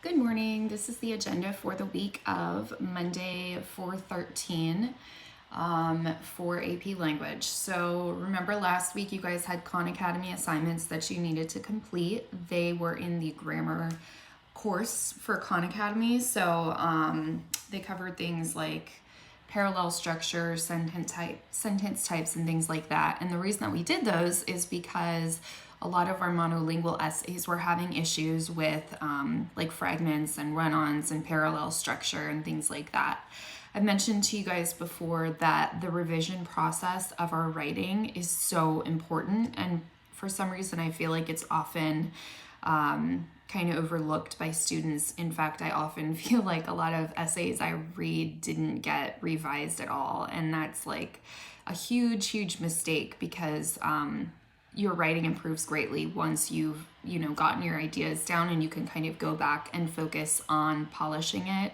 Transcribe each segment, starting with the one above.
Good morning. This is the agenda for the week of Monday 4/13 for AP Language. So remember last week you guys had Khan Academy assignments that you needed to complete. They were in the grammar course for Khan Academy. So they covered things like parallel structure, sentence types, and things like that. And the reason that we did those is because a lot of our monolingual essays were having issues with like fragments and run-ons and parallel structure and things like that. I've mentioned to you guys before that the revision process of our writing is so important, and for some reason I feel like it's often kind of overlooked by students. In fact, I often feel like a lot of essays I read didn't get revised at all, and that's like a huge mistake because your writing improves greatly once you've gotten your ideas down, and you can kind of go back and focus on polishing it,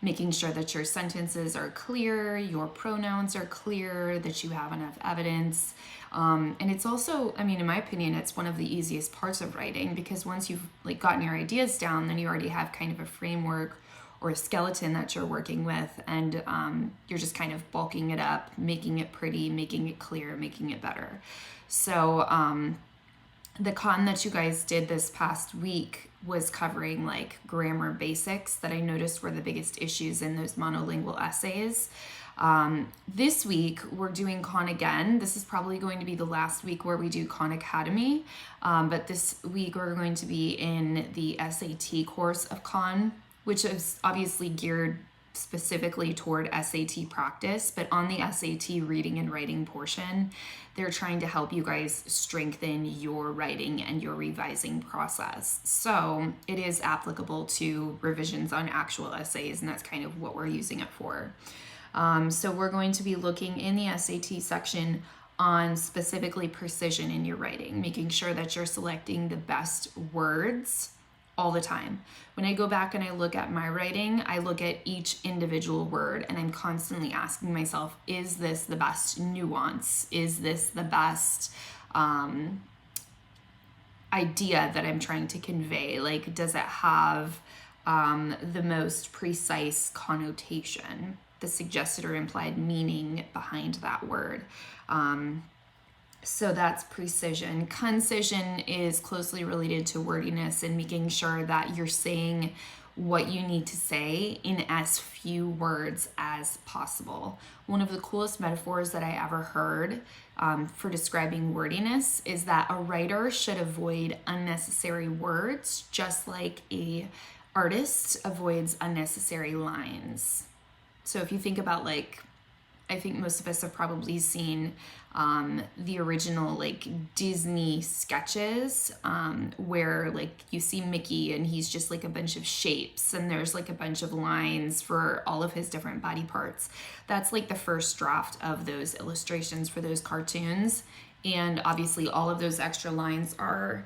making sure that your sentences are clear, your pronouns are clear, that you have enough evidence. And it's also, in my opinion, it's one of the easiest parts of writing, because once you've gotten your ideas down, then you already have kind of a framework or a skeleton that you're working with, and you're just kind of bulking it up, making it pretty, making it clear, making it better. So the con that you guys did this past week was covering like grammar basics that I noticed were the biggest issues in those monolingual essays. This week we're doing Khan again. This is probably going to be the last week where we do Khan Academy, but this week we're going to be in the SAT course of Khan, which is obviously geared specifically toward SAT practice, but on the SAT reading and writing portion, they're trying to help you guys strengthen your writing and your revising process. So it is applicable to revisions on actual essays, and that's kind of what we're using it for. So we're going to be looking in the SAT section on specifically precision in your writing, making sure that you're selecting the best words all the time. When I go back and I look at my writing, I look at each individual word, and I'm constantly asking myself, is this the best nuance? Is this the best idea that I'm trying to convey? Like, does it have the most precise connotation, the suggested or implied meaning behind that word? So that's precision. Concision is closely related to wordiness and making sure that you're saying what you need to say in as few words as possible. One of the coolest metaphors that I ever heard for describing wordiness is that a writer should avoid unnecessary words, just like a artist avoids unnecessary lines. So if you think about I think most of us have probably seen the original Disney sketches where you see Mickey and he's just a bunch of shapes, and there's a bunch of lines for all of his different body parts. That's the first draft of those illustrations for those cartoons, and obviously all of those extra lines are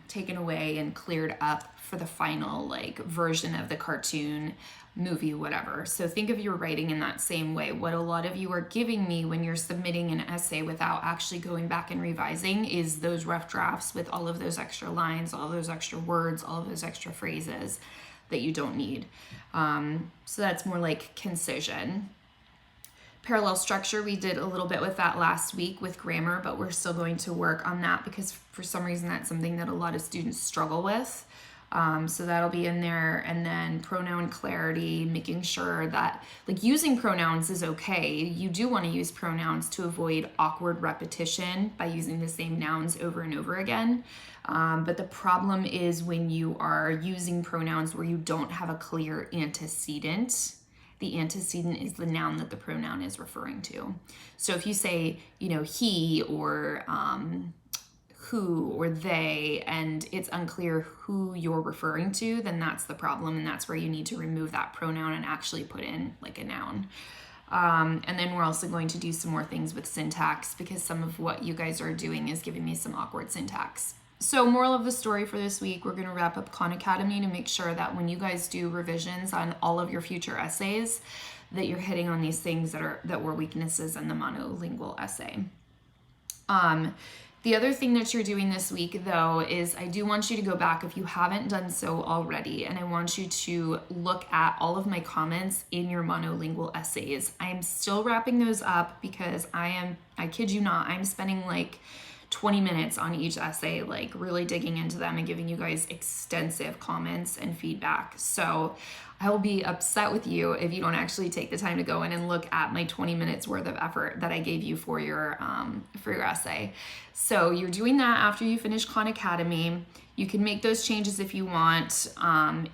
taken away and cleared up for the final version of the cartoon, movie, whatever. So think of your writing in that same way. What a lot of you are giving me when you're submitting an essay without actually going back and revising is those rough drafts with all of those extra lines, all of those extra words, all of those extra phrases that you don't need. So that's more like concision. Parallel structure, we did a little bit with that last week with grammar, but we're still going to work on that because for some reason that's something that a lot of students struggle with. So that'll be in there. And then pronoun clarity, making sure that using pronouns is okay. You do want to use pronouns to avoid awkward repetition by using the same nouns over and over again. But the problem is when you are using pronouns where you don't have a clear antecedent. The antecedent is the noun that the pronoun is referring to. So if you say, he or who or they, and it's unclear who you're referring to, then that's the problem, and that's where you need to remove that pronoun and actually put in a noun. And then we're also going to do some more things with syntax, because some of what you guys are doing is giving me some awkward syntax. So moral of the story for this week, we're going to wrap up Khan Academy to make sure that when you guys do revisions on all of your future essays, that you're hitting on these things that were weaknesses in the monolingual essay. The other thing that you're doing this week, though, is I do want you to go back if you haven't done so already, and I want you to look at all of my comments in your monolingual essays. I'm still wrapping those up because I kid you not, I'm spending like 20 minutes on each essay, like really digging into them and giving you guys extensive comments and feedback. So I will be upset with you if you don't actually take the time to go in and look at my 20 minutes worth of effort that I gave you for your essay. So you're doing that after you finish Khan Academy. You can make those changes if you want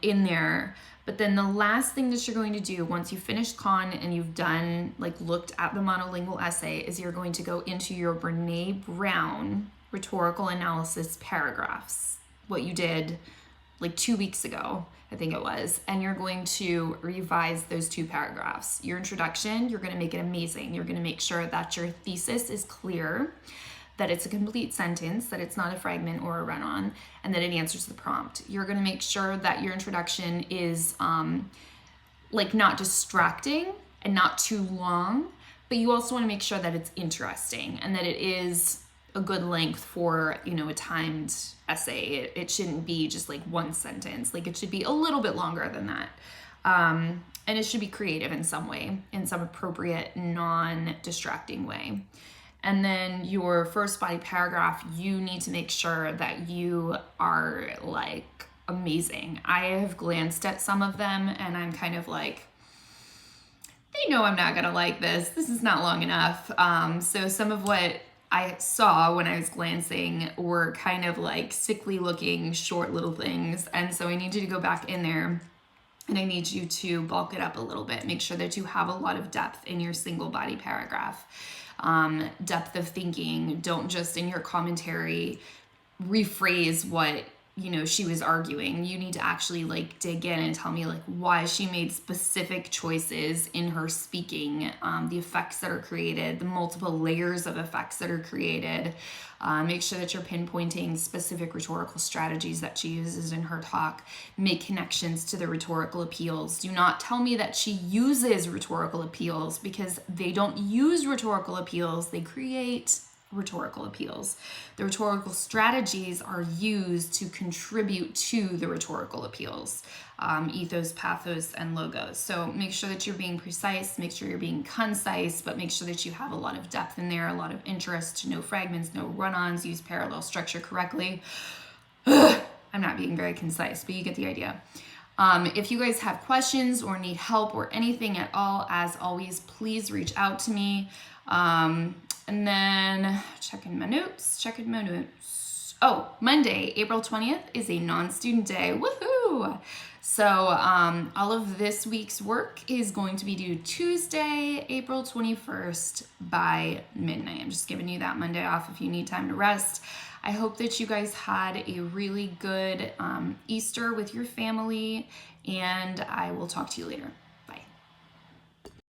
in there. But then the last thing that you're going to do once you finish Khan and you've done, like, looked at the monolingual essay, is you're going to go into your Brene Brown rhetorical analysis paragraphs, what you did like 2 weeks ago, I think it was, and you're going to revise those 2 paragraphs. Your introduction, you're going to make it amazing. You're going to make sure that your thesis is clear, that it's a complete sentence, that it's not a fragment or a run-on, and that it answers the prompt. You're going to make sure that your introduction is like not distracting and not too long, but you also want to make sure that it's interesting and that it is a good length for, you know, a timed essay. It shouldn't be just like one sentence. Like, it should be a little bit longer than that. And it should be creative in some way, in some appropriate, non-distracting way. And then your first body paragraph, you need to make sure that you are like amazing. I have glanced at some of them and I'm kind of like, they know I'm not gonna like this. This is not long enough. So some of what I saw when I was glancing were kind of like sickly looking short little things. And so I need you to go back in there and I need you to bulk it up a little bit. Make sure that you have a lot of depth in your single body paragraph. Depth of thinking. Don't just in your commentary rephrase what, you know, she was arguing. You need to actually like dig in and tell me like why she made specific choices in her speaking, the effects that are created, the multiple layers of effects that are created. Make sure that you're pinpointing specific rhetorical strategies that she uses in her talk. Make connections to the rhetorical appeals. Do not tell me that she uses rhetorical appeals, because they don't use rhetorical appeals, they create rhetorical appeals. The rhetorical strategies are used to contribute to the rhetorical appeals, ethos, pathos, and logos. So make sure that you're being precise, make sure you're being concise, but make sure that you have a lot of depth in there, a lot of interest, no fragments, no run-ons, use parallel structure correctly. I'm not being very concise, but you get the idea. If you guys have questions or need help or anything at all, as always, please reach out to me. And then checking my notes. Oh, Monday, April 20th is a non-student day. Woohoo! So all of this week's work is going to be due Tuesday, April 21st by midnight. I'm just giving you that Monday off if you need time to rest. I hope that you guys had a really good Easter with your family, and I will talk to you later.